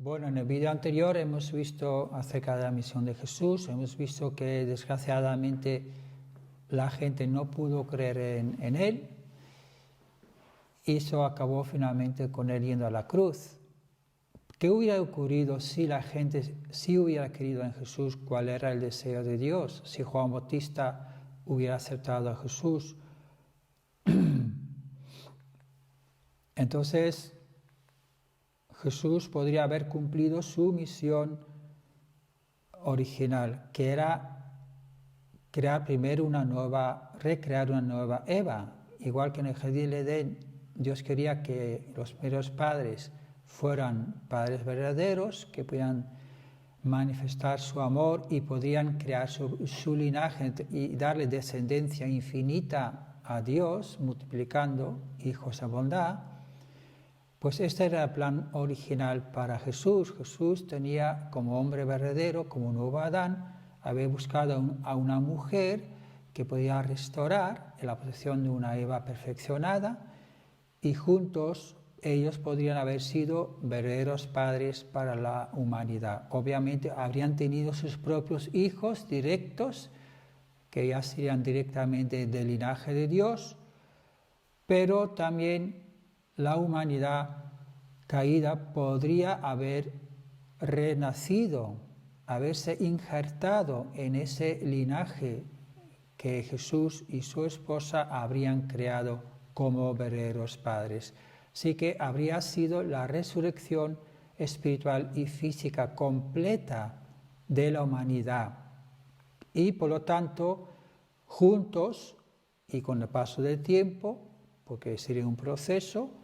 Bueno, en el vídeo anterior hemos visto acerca de la misión de Jesús, hemos visto que desgraciadamente la gente no pudo creer en Él y eso acabó finalmente con Él yendo a la cruz. ¿Qué hubiera ocurrido si la gente sí hubiera querido en Jesús? ¿Cuál era el deseo de Dios? Si Juan Bautista hubiera aceptado a Jesús. Entonces Jesús podría haber cumplido su misión original, que era crear primero recrear una nueva Eva. Igual que en el Jardín del Edén, Dios quería que los primeros padres fueran padres verdaderos, que pudieran manifestar su amor y podían crear su linaje y darle descendencia infinita a Dios, multiplicando hijos a bondad. Pues este era el plan original para Jesús. Jesús tenía como hombre verdadero, como nuevo Adán, había buscado a una mujer que podía restaurar en la posición de una Eva perfeccionada y juntos ellos podrían haber sido verdaderos padres para la humanidad. Obviamente habrían tenido sus propios hijos directos, que ya serían directamente del linaje de Dios, pero también la humanidad caída podría haber renacido, haberse injertado en ese linaje que Jesús y su esposa habrían creado como verdaderos padres. Así que habría sido la resurrección espiritual y física completa de la humanidad. Y por lo tanto, juntos y con el paso del tiempo, porque sería un proceso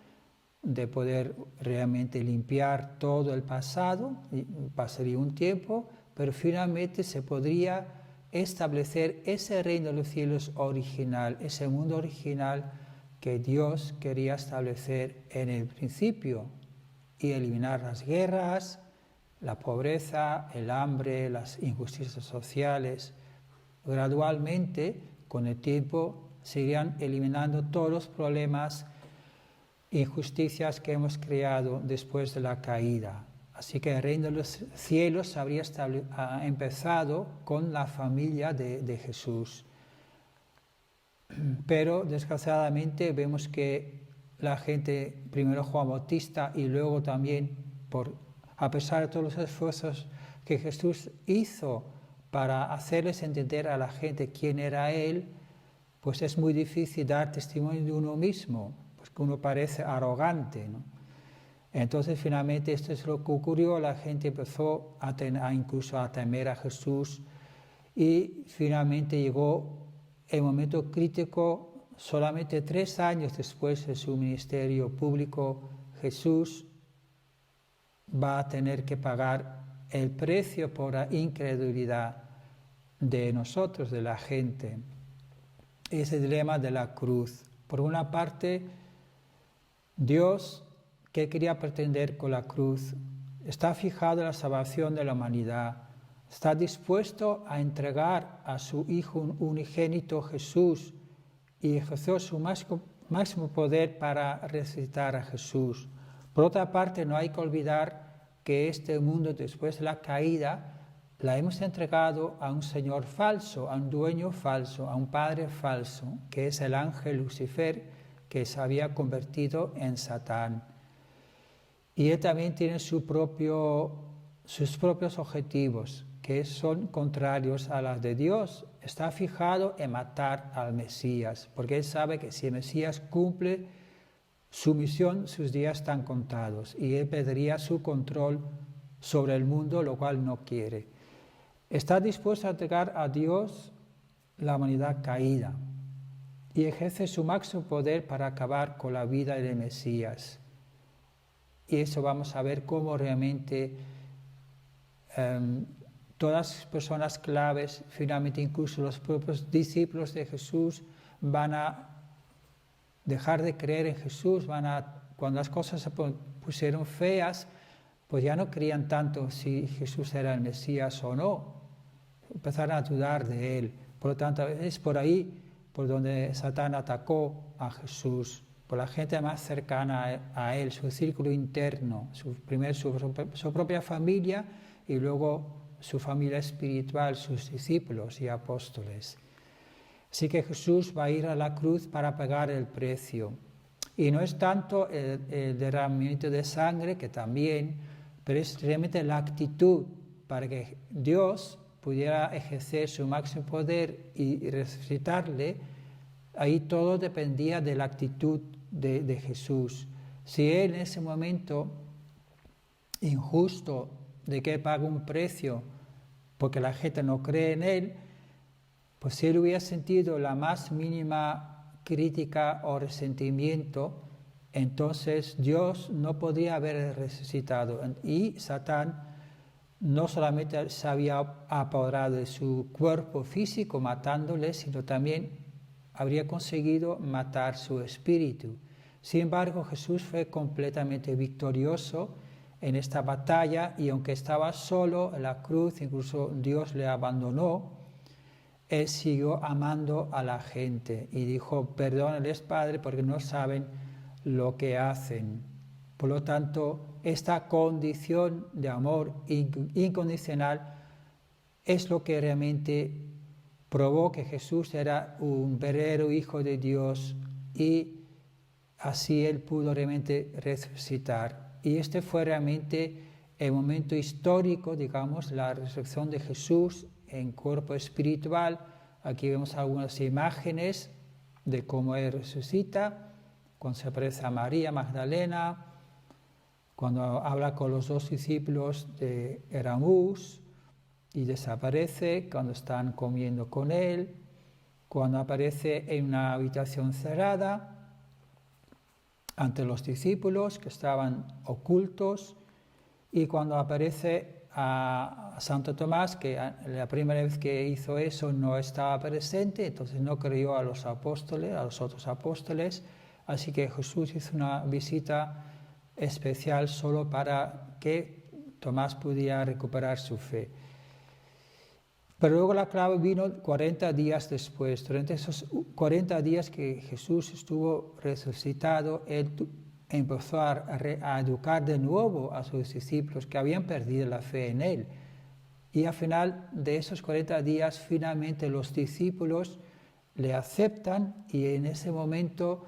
de poder realmente limpiar todo el pasado, y pasaría un tiempo, pero finalmente se podría establecer ese reino de los cielos original, ese mundo original que Dios quería establecer en el principio y eliminar las guerras, la pobreza, el hambre, las injusticias sociales. Gradualmente, con el tiempo, se irían eliminando todos los problemas, injusticias que hemos creado después de la caída. Así que el reino de los cielos habría empezado con la familia de Jesús. Pero desgraciadamente vemos que la gente, primero Juan Bautista y luego también, a pesar de todos los esfuerzos que Jesús hizo para hacerles entender a la gente quién era Él, pues es muy difícil dar testimonio de uno mismo, pues que uno parece arrogante, ¿no? Entonces finalmente esto es lo que ocurrió, la gente empezó incluso a temer a Jesús y finalmente llegó el momento crítico. Solamente 3 años después de su ministerio público, Jesús va a tener que pagar el precio por la incredulidad de nosotros, de la gente. Es el dilema de la cruz. Por una parte, Dios, ¿qué quería pretender con la cruz? Está fijado en la salvación de la humanidad. Está dispuesto a entregar a su Hijo unigénito Jesús y ejerció su máximo poder para resucitar a Jesús. Por otra parte, no hay que olvidar que este mundo, después de la caída, la hemos entregado a un Señor falso, a un dueño falso, a un padre falso, que es el ángel Lucifer, que se había convertido en Satán. Y él también tiene sus propios objetivos, que son contrarios a los de Dios. Está fijado en matar al Mesías, porque él sabe que si el Mesías cumple su misión, sus días están contados, y él perdería su control sobre el mundo, lo cual no quiere. Está dispuesto a entregar a Dios la humanidad caída y ejerce su máximo poder para acabar con la vida del Mesías. Y eso vamos a ver cómo realmente todas las personas claves, finalmente incluso los propios discípulos de Jesús, van a dejar de creer en Jesús, cuando las cosas se pusieron feas, pues ya no creían tanto si Jesús era el Mesías o no. Empezaron a dudar de él. Por lo tanto, es por ahí por donde Satán atacó a Jesús. por la gente más cercana a él, su círculo interno, primero su propia familia y luego su familia espiritual, sus discípulos y apóstoles. Así que Jesús va a ir a la cruz para pagar el precio. Y no es tanto el derramamiento de sangre, que también, pero es realmente la actitud para que Dios pudiera ejercer su máximo poder y resucitarle. Ahí todo dependía de la actitud de Jesús. Si él en ese momento injusto de que paga un precio porque la gente no cree en él, pues si él hubiera sentido la más mínima crítica o resentimiento, entonces Dios no podría haber resucitado. Y Satán no solamente se había apoderado de su cuerpo físico matándole, sino también habría conseguido matar su espíritu. Sin embargo, Jesús fue completamente victorioso en esta batalla, y aunque estaba solo en la cruz, incluso Dios le abandonó, él siguió amando a la gente y dijo: perdónales, Padre, porque no saben lo que hacen. Por lo tanto, esta condición de amor incondicional es lo que realmente probó que Jesús era un verdadero Hijo de Dios, y así él pudo realmente resucitar. Y este fue realmente el momento histórico, digamos, la resurrección de Jesús en cuerpo espiritual. Aquí vemos algunas imágenes de cómo él resucita, cuando se aparece a María Magdalena, cuando habla con los dos discípulos de Emaús y desaparece, cuando están comiendo con él, cuando aparece en una habitación cerrada ante los discípulos que estaban ocultos, y cuando aparece a Santo Tomás, que la primera vez que hizo eso no estaba presente, entonces no creyó a los apóstoles, a los otros apóstoles, así que Jesús hizo una visita especial solo para que Tomás pudiera recuperar su fe. Pero luego la clave vino 40 días después. Durante esos 40 días que Jesús estuvo resucitado, él empezó a educar de nuevo a sus discípulos que habían perdido la fe en él. Y al final de esos 40 días, finalmente los discípulos le aceptan, y en ese momento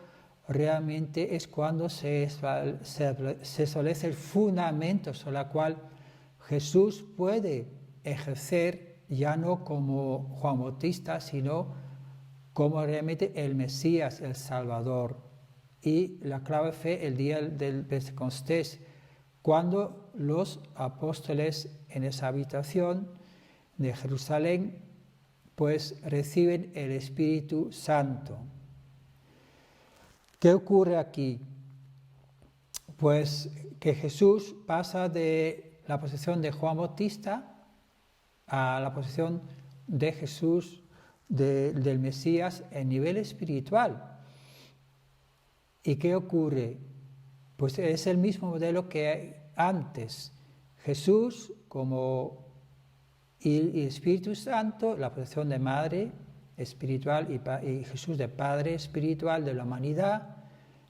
realmente es cuando se establece el fundamento sobre el cual Jesús puede ejercer, ya no como Juan Bautista, sino como realmente el Mesías, el Salvador. Y la clave fue el día del Pentecostés, cuando los apóstoles en esa habitación de Jerusalén pues reciben el Espíritu Santo. ¿Qué ocurre aquí? Pues que Jesús pasa de la posición de Juan Bautista a la posición de Jesús, del Mesías, en nivel espiritual. ¿Y qué ocurre? Pues es el mismo modelo que antes. Jesús como y Espíritu Santo, la posición de madre espiritual, y Jesús de padre espiritual de la humanidad,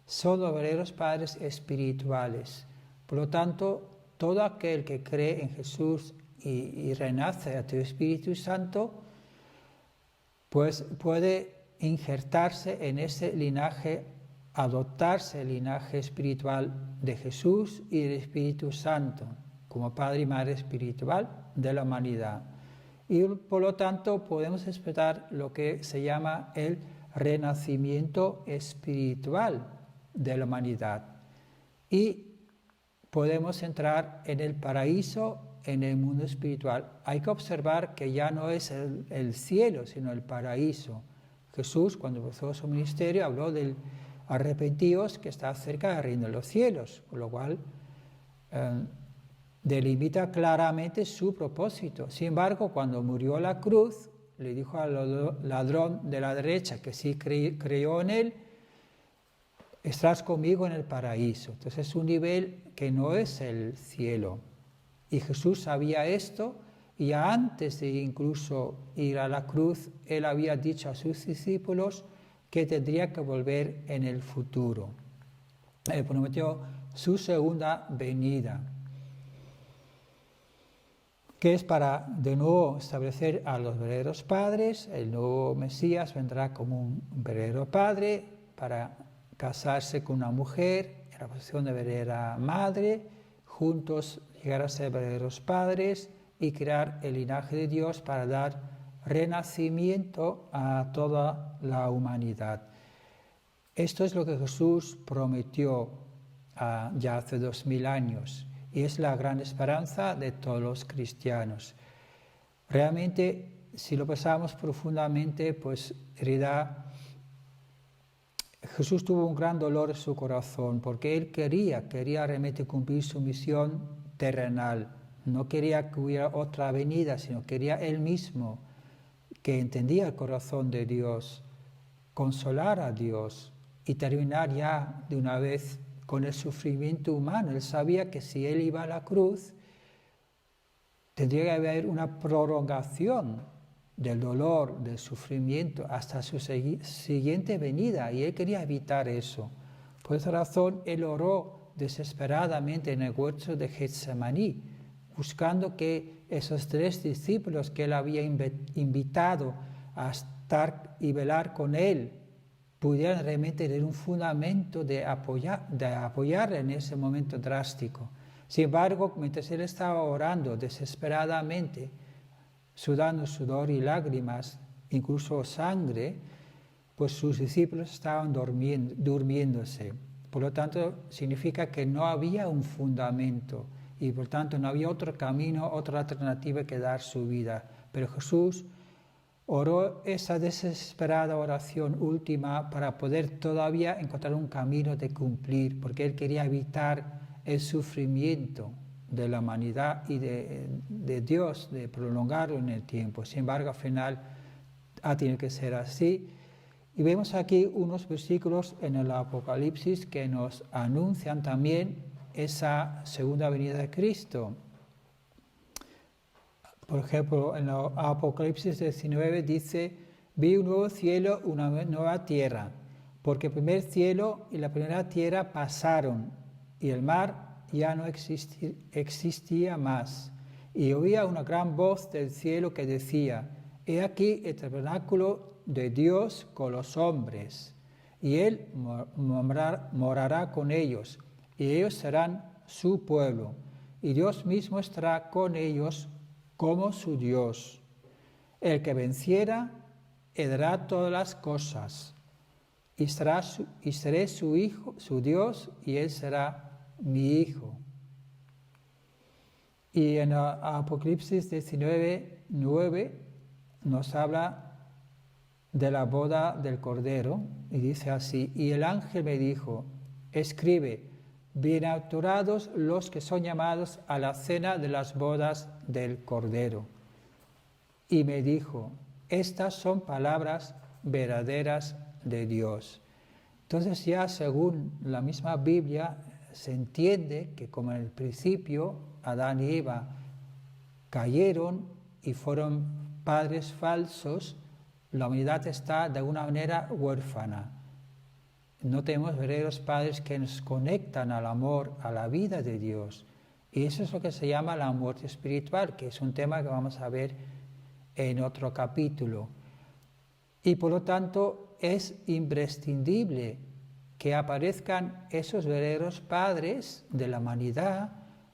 son los verdaderos padres espirituales. Por lo tanto, todo aquel que cree en Jesús y renace a tu Espíritu Santo, pues puede injertarse en ese linaje, adoptarse el linaje espiritual de Jesús y del Espíritu Santo, como Padre y Madre espiritual de la humanidad. Y por lo tanto podemos esperar lo que se llama el renacimiento espiritual de la humanidad. Y podemos entrar en el paraíso, en el mundo espiritual. Hay que observar que ya no es el cielo, sino el paraíso. Jesús, cuando empezó su ministerio, habló del arrepentíos, que está cerca del reino de los cielos, con lo cual delimita claramente su propósito. Sin embargo, cuando murió en la cruz, le dijo al ladrón de la derecha que sí creyó en él: estás conmigo en el paraíso. Entonces es un nivel que no es el cielo. Y Jesús sabía esto, y antes de incluso ir a la cruz, él había dicho a sus discípulos que tendría que volver en el futuro. prometió su segunda venida, que es para de nuevo establecer a los verdaderos padres. El nuevo Mesías vendrá como un verdadero padre para casarse con una mujer en la posición de verdadera madre, juntos llegar a ser verdaderos padres y crear el linaje de Dios para dar renacimiento a toda la humanidad. Esto es lo que Jesús prometió ya hace 2000 años y es la gran esperanza de todos los cristianos. Realmente, si lo pensamos profundamente, pues en realidad Jesús tuvo un gran dolor en su corazón porque él quería realmente cumplir su misión terrenal. No quería que hubiera otra venida, sino quería él mismo, que entendía el corazón de Dios, consolar a Dios y terminar ya de una vez con el sufrimiento humano. Él sabía que si él iba a la cruz, tendría que haber una prolongación del dolor, del sufrimiento, hasta su siguiente venida, y él quería evitar eso. Por esa razón, él oró desesperadamente en el huerto de Getsemaní, buscando que esos 3 discípulos que él había invitado a estar y velar con él, pudieran realmente tener un fundamento de apoyarle en ese momento drástico. Sin embargo, mientras él estaba orando desesperadamente, sudando sudor y lágrimas, incluso sangre, pues sus discípulos estaban durmiéndose. Por lo tanto, significa que no había un fundamento y por tanto no había otro camino, otra alternativa que dar su vida. Pero Jesús oró esa desesperada oración última para poder todavía encontrar un camino de cumplir, porque él quería evitar el sufrimiento de la humanidad y de Dios, de prolongarlo en el tiempo. Sin embargo, al final ha tenido que ser así. Y vemos aquí unos versículos en el Apocalipsis que nos anuncian también esa segunda venida de Cristo. Por ejemplo, en el Apocalipsis 19 dice: vi un nuevo cielo, una nueva tierra, porque el primer cielo y la primera tierra pasaron, y el mar ya no existía más. Y oía una gran voz del cielo que decía: he aquí el tabernáculo de Dios con los hombres, y él morará con ellos, y ellos serán su pueblo, y Dios mismo estará con ellos como su Dios. El que venciera heredará todas las cosas, y seré su hijo, su Dios, y él será mi hijo. Y en Apocalipsis 19:9 nos habla de la boda del Cordero, y dice así: y el ángel me dijo: escribe, bienaventurados los que son llamados a la cena de las bodas del Cordero. Y me dijo: estas son palabras verdaderas de Dios. Entonces ya según la misma Biblia se entiende que como en el principio Adán y Eva cayeron y fueron padres falsos, la humanidad está de alguna manera huérfana. No tenemos verdaderos padres que nos conectan al amor, a la vida de Dios. Y eso es lo que se llama la muerte espiritual, que es un tema que vamos a ver en otro capítulo. Y por lo tanto es imprescindible que aparezcan esos verdaderos padres de la humanidad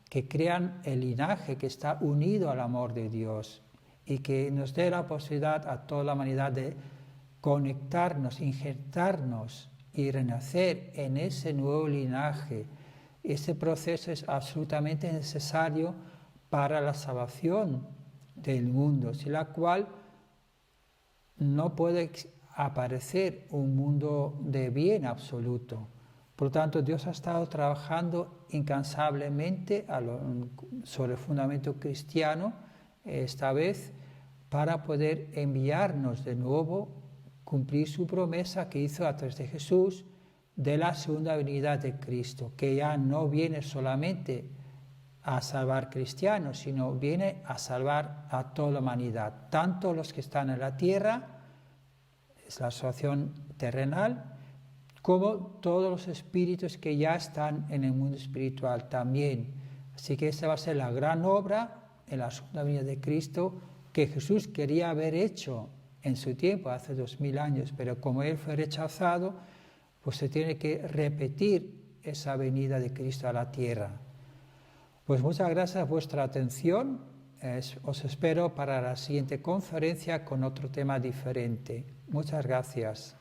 que crean el linaje que está unido al amor de Dios y que nos dé la posibilidad a toda la humanidad de conectarnos, injertarnos y renacer en ese nuevo linaje. Ese proceso es absolutamente necesario para la salvación del mundo, sin la cual no puede aparecer un mundo de bien absoluto. Por lo tanto, Dios ha estado trabajando incansablemente sobre el fundamento cristiano, esta vez, para poder enviarnos de nuevo, cumplir su promesa que hizo a través de Jesús de la segunda venida de Cristo, que ya no viene solamente a salvar cristianos, sino viene a salvar a toda la humanidad, tanto los que están en la tierra, es la situación terrenal, como todos los espíritus que ya están en el mundo espiritual también. Así que esa va a ser la gran obra en la segunda venida de Cristo que Jesús quería haber hecho en su tiempo, hace 2000 años, pero como Él fue rechazado, pues se tiene que repetir esa venida de Cristo a la tierra. Pues muchas gracias por vuestra atención. Os espero para la siguiente conferencia con otro tema diferente. Muchas gracias.